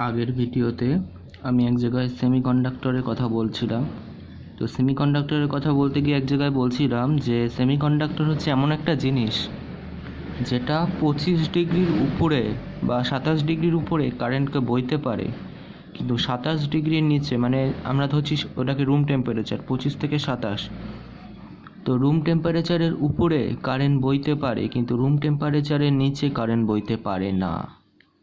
আগের ভিডিওতে আমি এক জায়গায় সেমিকন্ডাক্টরের কথা বলছিলাম। তো সেমিকন্ডাক্টরের কথা বলতে গিয়ে এক জায়গায় বলছিলাম যে সেমিকন্ডাক্টর হচ্ছে এমন একটা জিনিস যেটা 25 ডিগ্রির উপরে বা 27 ডিগ্রির উপরে কারেন্টকে বইতে পারে, কিন্তু 27 ডিগ্রির নিচে, মানে আমরা ধরছি ওটাকে রুম টেম্পারেচার 25 থেকে 27, তো রুম টেম্পারেচারের উপরে কারেন্ট বইতে পারে কিন্তু রুম টেম্পারেচারের নিচে কারেন্ট বইতে পারে না।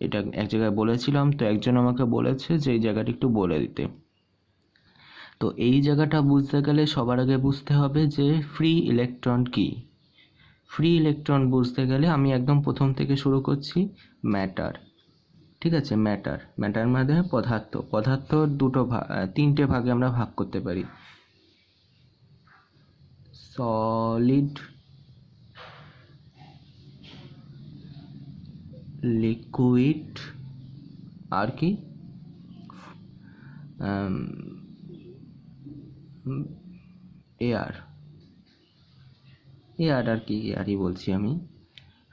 এটা এক জায়গায় বলেছিলাম, তো একজন আমাকে বলেছে যে এই জায়গাটা একটু বলে দিতে। তো এই জায়গাটা বুঝতে গেলে সবার আগে বুঝতে হবে যে ফ্রি ইলেকট্রন কি। ফ্রি ইলেকট্রন বুঝতে গেলে আমি একদম প্রথম থেকে শুরু করছি। ম্যাটার, ঠিক আছে, ম্যাটার মানে পদার্থ তিনটে ভাগে আমরা ভাগ করতে পারি: সলিড, লিকুইড, আর কি এয়ার আর কি, এয়ারই বলছি আমি,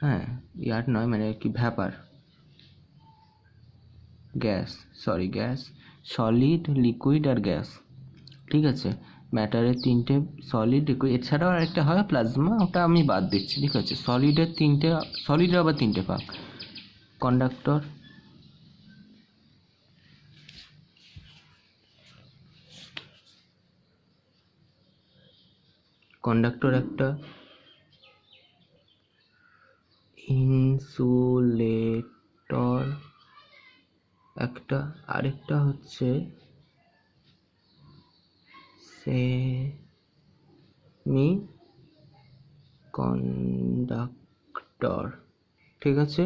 হ্যাঁ এয়ার নয়, মানে কি ভ্যাপার, গ্যাস, সলিড, লিকুইড আর গ্যাস, ঠিক আছে। ম্যাটারের তিনটে, সলিড, লিকুইড, এছাড়াও আরেকটা হয় প্লাজমা, ওটা আমি বাদ দিচ্ছি, ঠিক আছে। সলিডের আবার তিনটে ভাগ: কন্ডাক্টর একটা, ইনসুলেটর একটা, আরেকটা হচ্ছে সেমি কন্ডাক্টর, ঠিক আছে।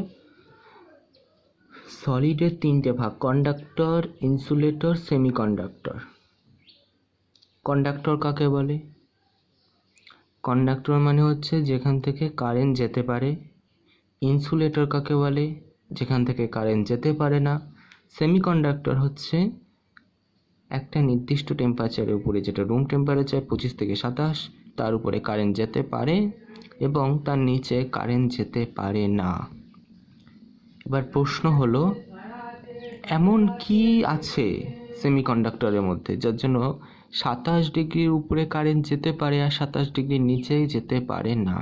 সলিডের তিনটে ভাগ: conductor, insulator, semi conductor. Conductor কাকে বলে? কন্ডাক্টর মানে হচ্ছে যেখান থেকে কারেন্ট যেতে পারে। ইনসুলেটর কাকে বলে? যেখান থেকে কারেন্ট যেতে পারে না। সেমি কন্ডাক্টর হচ্ছে একটা নির্দিষ্ট টেম্পারেচারের উপরে, যেটা রুম টেম্পারেচার 25 থেকে 27, তার উপরে কারেন্ট যেতে পারে এবং তার নিচে কারেন্ট যেতে পারে না। এবার প্রশ্ন হলো, এমন কি আছে সেমিকন্ডাক্টরের মধ্যে যার জন্য 27 ডিগ্রির উপরে কারেন্ট যেতে পারে আর 27 ডিগ্রির নিচে যেতে পারে না?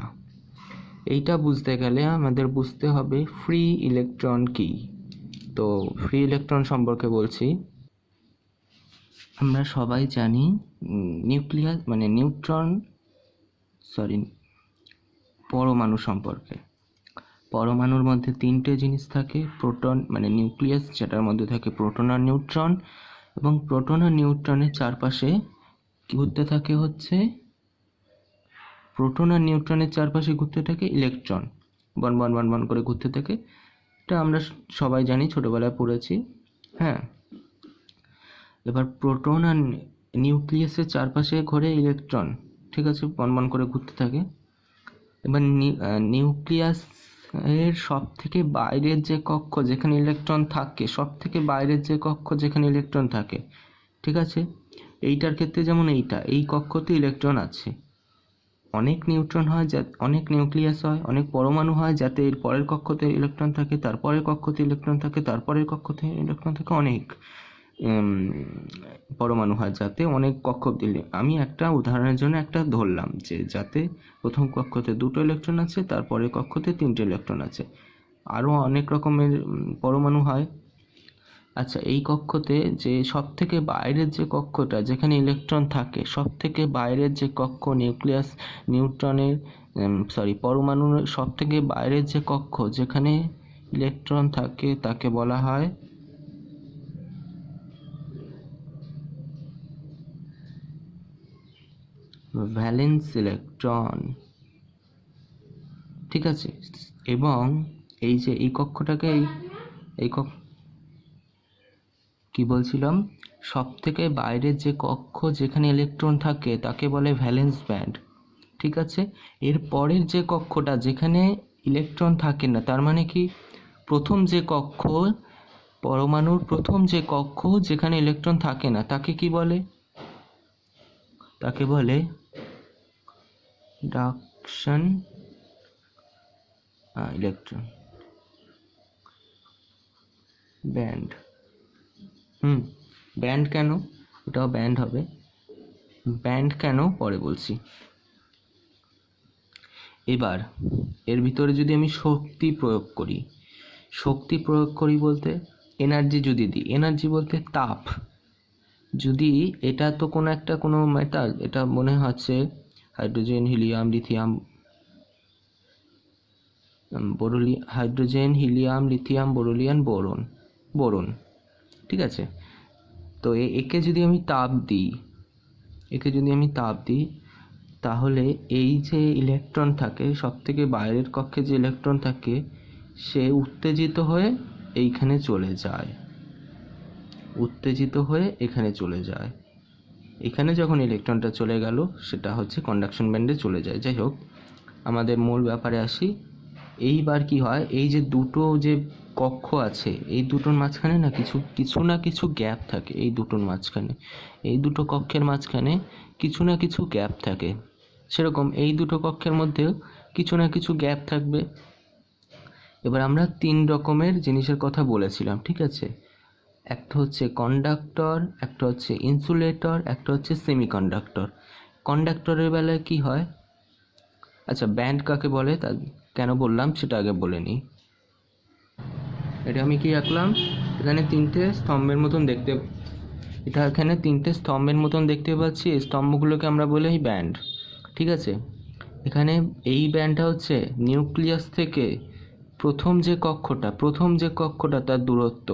এইটা বুঝতে গেলে আমাদের বুঝতে হবে ফ্রি ইলেকট্রন কি। তো ফ্রি ইলেকট্রন সম্পর্কে বলছি। আমরা সবাই জানি নিউক্লিয়াস মানে পরমাণু সম্পর্কে। পরমাণুর মধ্যে তিনটে জিনিস থাকে: প্রোটন মানে নিউক্লিয়াস, যেটার মধ্যে থাকে প্রোটন আর নিউট্রন, এবং প্রোটন আর নিউট্রনের চারপাশে ঘুরতে থাকে ইলেকট্রন, বন বন বন বন করে ঘুরতে থাকে। এটা আমরা সবাই জানি, ছোটবেলায় পড়েছি, হ্যাঁ। এবার প্রোটন আর নিউক্লিয়াসের চারপাশে ঘোরে ইলেকট্রন, ঠিক আছে, বন বন করে ঘুরতে থাকে। এবার নিউক্লিয়াস এর সব থেকে বাইরের যে কক্ষ যেখানে ইলেকট্রন থাকে, ঠিক আছে, এইটার ক্ষেত্রে যেমন এই কক্ষতে ইলেকট্রন আছে। অনেক নিউট্রন হয়, অনেক নিউক্লিয়াস হয়, অনেক পরমাণু হয়, যাতে এর পরের কক্ষতে ইলেকট্রন থাকে, তারপরের কক্ষতে ইলেকট্রন থাকে, তারপরের কক্ষতে ইলেকট্রন থাকে, অনেক পরমাণু হয়, যাতে অনেক কক্ষ দিলে। আমি একটা উদাহরণের জন্য একটা ধরলাম যে যাতে প্রথম কক্ষতে 2টো ইলেকট্রন আছে, তারপরের কক্ষতে 3টে ইলেকট্রন আছে, আরও অনেক রকমের পরমাণু হয়। আচ্ছা, এই কক্ষতে যে সব থেকে বাইরের যে কক্ষটা যেখানে ইলেকট্রন থাকে, সব থেকে বাইরের যে কক্ষ পরমাণুর সব থেকে বাইরের যে কক্ষ যেখানে ইলেকট্রন থাকে তাকে বলা হয় ভ্যালেন্স ইলেকট্রন, ঠিক আছে। এবং এই যে এই কক্ষটাকে কি বলছিলাম, সব থেকে বাইরের যে কক্ষ যেখানে ইলেকট্রন থাকে তাকে বলে ভ্যালেন্স ব্যান্ড, ঠিক আছে। এর পরের যে কক্ষটা যেখানে ইলেকট্রন থাকে না, তার মানে কি প্রথম যে কক্ষ, পরমাণুর প্রথম যে কক্ষ যেখানে ইলেকট্রন থাকে না, তাকে কি বলে? তাকে বলে ডাকশন ইলেকট্রন ব্যান্ড, ব্যান্ড কেন, এটাও ব্যান্ড হবে। ব্যান্ড কেন পরে বলছি। এবার এর ভিতরে যদি আমি শক্তি প্রয়োগ করি বলতে এনার্জি যদি দিই, এনার্জি বলতে তাপ, যদি এটা তো কোনো মেটাল, এটা মনে হচ্ছে hydrogen, helium, lithium, hydrogen, helium, lithium, beryllium, boron, ঠিক আছে। তো একে যদি আমি তাপ দিই, তাহলে এই যে ইলেকট্রন থাকে, সব থেকে বাইরের কক্ষে যে ইলেকট্রন থাকে, সে উত্তেজিত হয়ে এখানে চলে যায়। এখানে যখন ইলেকট্রনটা চলে গেল, সেটা হচ্ছে কন্ডাকশন ব্যান্ডে চলে যায়। যাই হোক, আমাদের মূল ব্যাপারে আসি। এইবার কি হয়, এই যে দুটো যে কক্ষ আছে, এই দুটোর মাঝখানে না কিছু গ্যাপ থাকে। এই দুটো কক্ষের মাঝখানে কিছু না কিছু গ্যাপ থাকে। সেরকম এই দুটো কক্ষের মধ্যেও কিছু না কিছু গ্যাপ থাকবে। এবার আমরা 3 রকমের জিনিসের কথা বলেছিলাম, ঠিক আছে। একটা হচ্ছে কন্ডাক্টর, একটা হচ্ছে ইনসুলেটর, একটা হচ্ছে সেমিকন্ডাক্টর। কন্ডাক্টরের বেলায় কি হয়, আচ্ছা ব্যান্ড কাকে বলে তা কেন বললাম সেটা আগে বলে নিই। এটা আমি কি আঁকলাম, এখানে তিনটে স্তম্ভের মতন দেখতে পাচ্ছি। এই স্তম্ভগুলোকে আমরা বলি ব্যান্ড, ঠিক আছে। এখানে এই ব্যান্ডটা হচ্ছে নিউক্লিয়াস থেকে প্রথম যে কক্ষটা তার দূরত্ব,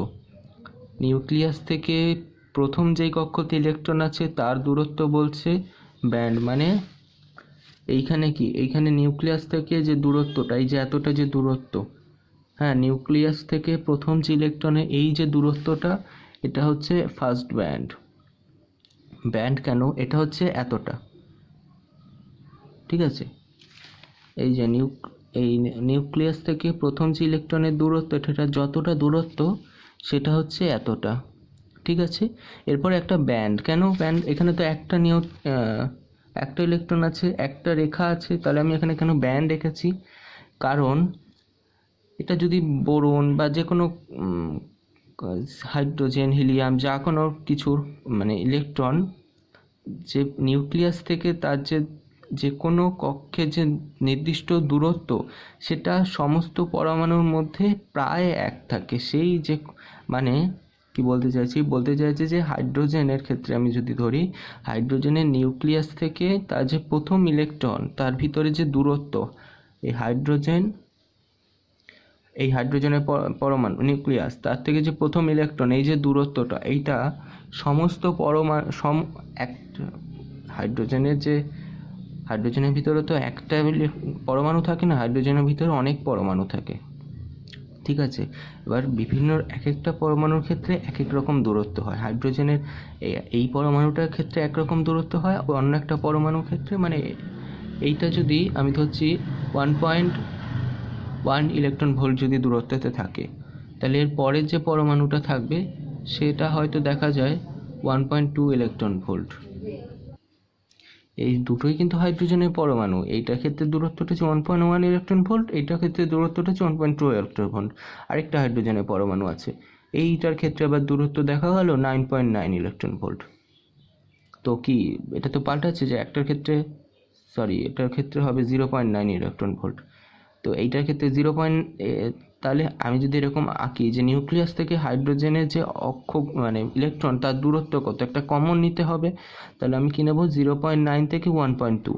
নিউক্লিয়াস থেকে প্রথম যেই কক্ষতে ইলেকট্রন আছে তার দূরত্ব বলছে ব্যান্ড। মানে এইখানে নিউক্লিয়াস থেকে যে দূরত্বটা, এই যে এতটা যে দূরত্ব, হ্যাঁ, নিউক্লিয়াস থেকে প্রথম যে ইলেকট্রনের এই যে দূরত্বটা, এটা হচ্ছে ফার্স্ট ব্যান্ড। ব্যান্ড কেন, এটা হচ্ছে এতটা, ঠিক আছে। এই যে নিউক্লিয়াস থেকে প্রথম যে ইলেকট্রনের দূরত্ব, এটা যতটা দূরত্ব, সেটা হচ্ছে এতটা, ঠিক আছে। এরপর একটা ব্যান্ড কেন, ব্যান্ড এখানে তো একটা ইলেকট্রন আছে, একটা রেখা আছে, তাহলে আমি এখানে কেন ব্যান্ড রেখেছি, কারণ এটা যদি বোরন বা যে কোনো হাইড্রোজেন, হিলিয়াম, যা কোনো কিছুর ইলেকট্রন যে নিউক্লিয়াস থেকে তার যে কোনো কক্ষে যে নির্দিষ্ট দূরত্ব, সেটা সমস্ত পরমাণুর মধ্যে প্রায় এক থাকে। সেই যে কি বলতে চাইছি যে হাইড্রোজেনের ক্ষেত্রে আমি যদি ধরি, হাইড্রোজেনের নিউক্লিয়াস থেকে তার যে প্রথম ইলেকট্রন, তার ভিতরে যে দূরত্ব, এই হাইড্রোজেনের পরমাণু নিউক্লিয়াস, তার থেকে যে প্রথম ইলেকট্রন, এই যে দূরত্বটা, এইটা সমস্ত হাইড্রোজেনের ভিতরে তো একটা পরমাণু থাকে না, হাইড্রোজেনের ভিতরে অনেক পরমাণু থাকে, ঠিক আছে। এবার এক একটা পরমাণুর ক্ষেত্রে এক এক রকম দূরত্ব হয়। হাইড্রোজেনের এই পরমাণুটার ক্ষেত্রে একরকম দূরত্ব হয়, অন্য একটা পরমাণুর ক্ষেত্রে, এইটা যদি আমি ধরছি 1.1 ইলেকট্রন ভোল্ট যদি দূরত্বতে থাকে, তাহলে এর পরের যে পরমাণুটা থাকবে সেটা হয়তো দেখা যায় 1.2 ইলেকট্রন ভোল্ট। এই দুটোই কিন্তু হাইড্রোজেনের পরমাণু। এইটার ক্ষেত্রে দূরত্বটা হচ্ছে 1.1 ইলেকট্রন ভোল্ট, এইটার ক্ষেত্রে দূরত্বটা হচ্ছে 1.2 ইলেকট্রন ভোল্ট। আরেকটা হাইড্রোজেনের পরমাণু আছে, এইটার ক্ষেত্রে আবার দূরত্ব দেখা গেল 9.9 ইলেকট্রন ভোল্ট। তো কি এটা তো পাল্টাচ্ছে যে এটার ক্ষেত্রে হবে 0.9 ইলেকট্রন ভোল্ট। তো এইটার ক্ষেত্রে তাহলে আমি যদি এরকম আঁকি যে নিউক্লিয়াস থেকে হাইড্রোজেনের যে ইলেকট্রন, তার দূরত্ব কত, একটা কমন নিতে হবে। তাহলে আমি কি নেব, 0.9 থেকে 1.2,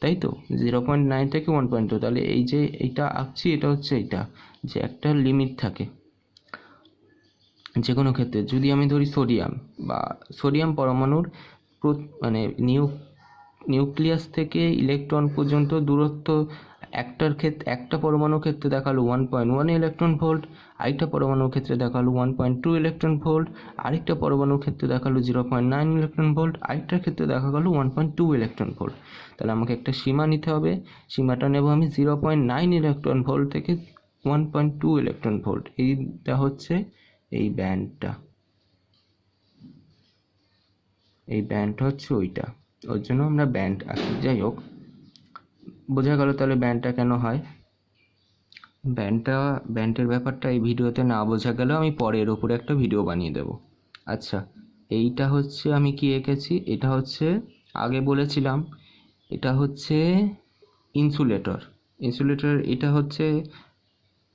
তাই তো, 0.9 থেকে 1.2। তাহলে এই যে এইটা আঁকছি, এটা হচ্ছে এইটা, যে একটা লিমিট থাকে যে কোনো ক্ষেত্রে। যদি আমি ধরি সোডিয়াম পরমাণুর নিউক্লিয়াস থেকে ইলেকট্রন পর্যন্ত দূরত্ব, একটা পরমাণুর ক্ষেত্রে দেখালো 1.1 ইলেকট্রন ভোল্ট, আরেকটা পরমাণুর ক্ষেত্রে দেখালো 1.2 ইলেকট্রন ভোল্ট, আরেকটা পরমাণুর ক্ষেত্রে দেখালো 0.9 ইলেকট্রন ভোল্ট, আরেকটার ক্ষেত্রে দেখা গেল 1.2 ইলেকট্রন ভোল্ট। তাহলে আমাকে একটা সীমা নিতে হবে, সীমাটা নেব আমি 0.9 ইলেকট্রন ভোল্ট থেকে 1.2 ইলেকট্রন ভোল্ট। এইটা হচ্ছে এই ব্যান্ডটা হচ্ছে ওইটা, ওর জন্য আমরা ব্যান্ড আঁকি। যাই হোক, বোঝা গেল তাহলে ব্যান্ডটা কেন হয়। ব্যান্ডের ব্যাপারটা এই ভিডিওতে না বোঝা গেলেও আমি পরে এর উপরে একটা ভিডিও বানিয়ে দেবো। আচ্ছা, এইটা হচ্ছে আমি কি এঁকেছি, এটা হচ্ছে আগে বলেছিলাম এটা হচ্ছে ইনসুলেটর। এটা হচ্ছে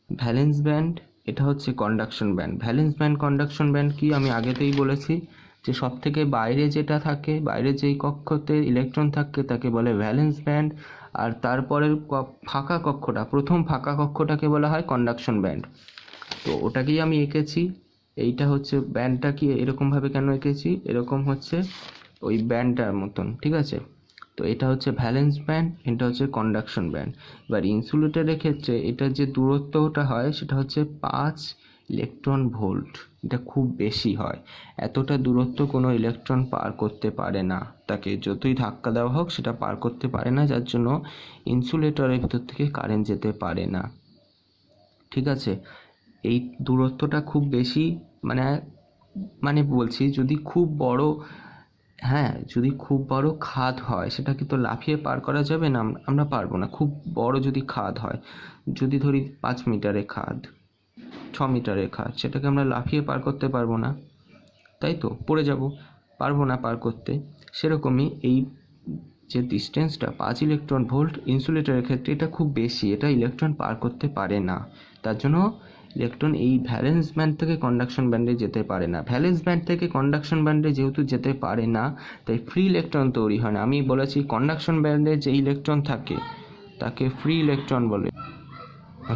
ভ্যালেন্স ব্যান্ড, এটা হচ্ছে conduction band. Valence band conduction band কি আমি আগেতেই বলেছি যে সব থেকে বাইরে যেটা থাকে, বাইরে যেই কক্ষতে ইলেকট্রন থাকে তাকে বলে ভ্যালেন্স ব্যান্ড, আর তারপরের ফাঁকা কক্ষটা, প্রথম ফাঁকা কক্ষটাকে বলা হয় কন্ডাকশন ব্যান্ড। তো ওটাকেই আমি এঁকেছি। এইটা হচ্ছে ব্যান্ডটা কি এরকমভাবে কেন এঁকেছি, এরকম হচ্ছে ওই ব্যান্ডটার মতন, ঠিক আছে। তো এটা হচ্ছে ভ্যালেন্স ব্যান্ড, এটা হচ্ছে কন্ডাকশন ব্যান্ড। এবার ইনসুলেটরের ক্ষেত্রে এটার যে দূরত্বটা হয় সেটা হচ্ছে 5 ইলেকট্রন ভোল্ট। এটা খুব বেশি হয়, এতটা দূরত্ব কোনো ইলেকট্রন পার করতে পারে না, তাকে যতই ধাক্কা দেওয়া হোক সেটা পার করতে পারে না, যার জন্য ইনসুলেটরের ভিতর থেকে কারেন্ট যেতে পারে না, ঠিক আছে। এই দূরত্বটা খুব বেশি, মানে মানে বলছি যদি খুব বড়, হ্যাঁ যদি খুব বড় খাদ হয় সেটাকে তো লাফিয়ে পার করা যাবে না, আমরা পারবো না। খুব বড় যদি খাদ হয়, যদি ধরি 5 মিটারের খাদ, 6 মিটারের খাদ, সেটাকে আমরা লাফিয়ে পার করতে পারবো না, তাই তো, পড়ে যাব, পারবো না পার করতে। সেরকমই এই যে ডিস্টেন্সটা 5 ইলেকট্রন ভোল্ট ইনসুলেটরের ক্ষেত্রে এটা খুব বেশি, এটা ইলেকট্রন পার করতে পারে না, তার জন্য ইলেকট্রন এই ভ্যালেন্স ব্যান্ড থেকে কন্ডাকশন ব্যান্ডে যেতে পারে না। ভ্যালেন্স ব্যান্ড থেকে কন্ডাকশন ব্যান্ডে যেহেতু যেতে পারে না, তাই ফ্রি ইলেকট্রন তৈরি হয় না। আমি বলেছি কন্ডাকশন ব্যান্ডে যে ইলেকট্রন থাকে তাকে ফ্রি ইলেকট্রন বলে।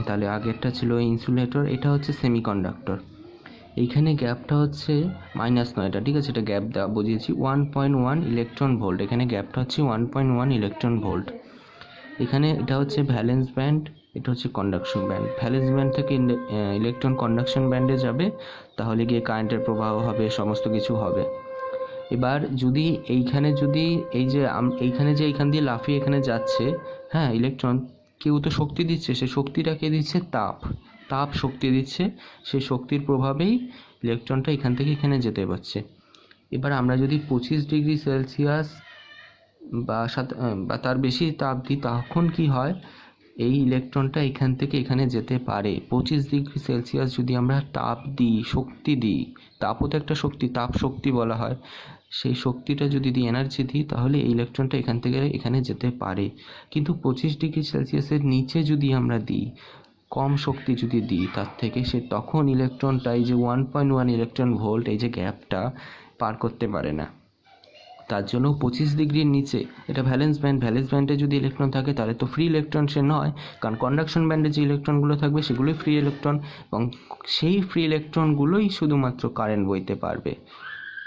তাহলে আগেরটা ছিল ইনসুলেটর, এটা হচ্ছে সেমিকন্ডাক্টর। এইখানে গ্যাপটা হচ্ছে -9টা, ঠিক আছে, এটা গ্যাপ দেওয়া বুঝিয়েছি 1.1 ইলেকট্রন ভোল্ট, এখানে গ্যাপটা হচ্ছে 1.1 ইলেকট্রন ভোল্ট। এখানে এটা হচ্ছে ভ্যালেন্স ব্যান্ড, এটা হচ্ছে কন্ডাকশন ব্যান্ড। ভ্যালেন্স ব্যান্ড থেকে ইলেকট্রন কন্ডাকশন ব্যান্ডে যাবে, তাহলে গিয়ে কারেন্টের প্রবাহ হবে, সমস্ত কিছু হবে। এবার যদি এইখানে যদি এইখানে যে এইখান দিয়ে লাফিয়ে এখানে যাচ্ছে, হ্যাঁ ইলেকট্রন, কেউ তো শক্তি দিচ্ছে, সে শক্তিটাকে দিচ্ছে তাপ শক্তি দিচ্ছে, সেই শক্তির প্রভাবেই ইলেকট্রনটা এখান থেকে এখানে যেতে পারছে। এবার আমরা যদি 25 ডিগ্রি সেলসিয়াস বা তার বেশি তাপ দিই, তখন কি হয়, এই ইলেকট্রনটা এখান থেকে এখানে যেতে পারে। 25 ডিগ্রি সেলসিয়াস যদি আমরা তাপ দিই, শক্তি দিই, তাপও তো একটা শক্তি, তাপ শক্তি বলা হয়, সেই শক্তিটা যদি দিই, এনার্জি দিই, তাহলে এই ইলেকট্রনটা এখান থেকে এখানে যেতে পারে। কিন্তু 25 ডিগ্রি সেলসিয়াসের নিচে যদি আমরা দিই, কম শক্তি যদি দিই তার থেকে, সে তখন ইলেকট্রনটা এই যে 1.1 ইলেকট্রন ভোল্ট এই যে গ্যাপটা পার করতে পারে না। তার জন্য 25 ডিগ্রির নিচে এটা ভ্যালেন্স ব্যান্ডে যদি ইলেকট্রন থাকে তাহলে তো ফ্রি ইলেকট্রন সে নয়, কারণ কন্ডাকশন ব্যান্ডে যে ইলেকট্রনগুলো থাকবে সেগুলোই ফ্রি ইলেকট্রন, এবং সেই ফ্রি ইলেকট্রনগুলোই শুধুমাত্র কারেন্ট বইতে পারবে।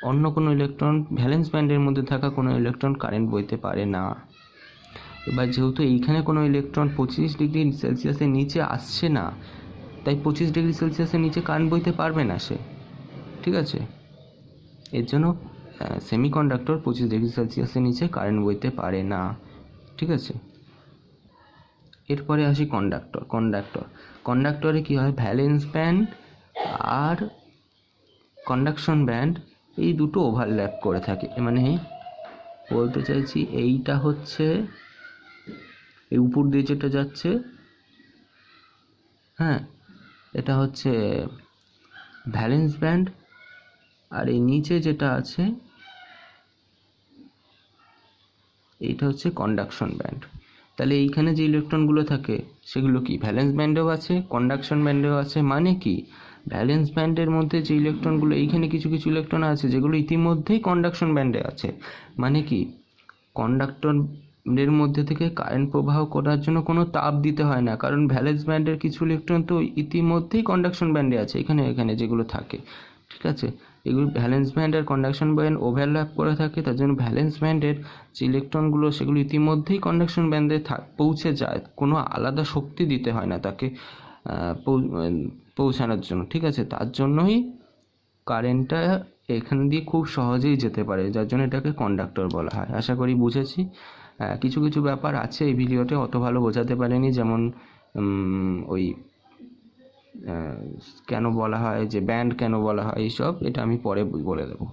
অন্য কোনো ইলেকট্রন, ভ্যালেন্স ব্যান্ডের মধ্যে থাকা কোনো ইলেকট্রন কারেন্ট বইতে পারে না। এবার যেহেতু এইখানে কোনো ইলেকট্রন 25 ডিগ্রি সেলসিয়াসের নিচে আসছে না, তাই 25 ডিগ্রি সেলসিয়াসের নিচে কারেন্ট বইতে পারবে না সে, ঠিক আছে। এর জন্য সেমিকন্ডাক্টর 25 ডিগ্রি সেলসিয়াসের নিচে কারেন্ট বইতে পারে না, ঠিক আছে। এরপরে আসি কন্ডাক্টরে কি হয়, ভ্যালেন্স ব্যান্ড আর কন্ডাকশন ব্যান্ড এই দুটো ওভারল্যাপ করে থাকে। মানে বলতে চাইছি এইটা হচ্ছে এই উপর দিয়ে যেটা যাচ্ছে, হ্যাঁ এটা হচ্ছে ভ্যালেন্স ব্যান্ড, আর এই নিচে যেটা আছে এইটা হচ্ছে কন্ডাকশন ব্যান্ড। তাহলে এইখানে যে ইলেকট্রনগুলো থাকে সেগুলো কি ভ্যালেন্স ব্যান্ডেও আছে, কন্ডাকশন ব্যান্ডেও আছে। মানে কি, ভ্যালেন্স ব্যান্ডের মধ্যে যে ইলেকট্রনগুলো, এইখানে কিছু কিছু ইলেকট্রন আছে যেগুলো ইতিমধ্যেই কন্ডাকশন ব্যান্ডে আছে। মানে কি, কন্ডাক্টরের মধ্যে থেকে কারেন্ট প্রবাহ করার জন্য কোনো তাপ দিতে হয় না, কারণ ভ্যালেন্স ব্যান্ডের কিছু ইলেকট্রন তো ইতিমধ্যেই কন্ডাকশন ব্যান্ডে আছে, এখানে যেগুলো থাকে, ঠিক আছে। এগুলো ভ্যালেন্স ব্যান্ড আর কন্ডাকশন ব্যান্ড ওভারল্যাপ করে থাকে, তার জন্য ভ্যালেন্স ব্যান্ডের যে ইলেকট্রনগুলো সেগুলো ইতিমধ্যেই কন্ডাকশন ব্যান্ডে পৌঁছে যায়, কোনো আলাদা শক্তি দিতে হয় না তাকে পৌঁছানোর জন্য, ঠিক আছে। তার জন্যই কারেন্টটা এখান দিয়ে খুব সহজেই যেতে পারে, যার জন্য এটাকে কন্ডাক্টর বলা হয়। আশা করি বুঝেছি। কিছু কিছু ব্যাপার আছে এই ভিডিওতে অত ভালো বোঝাতে পারিনি, যেমন ওই কেন বলা হয়, যে ব্যান্ড কেন বলা হয়, এইসব এটা আমি পরে বলে দেবো।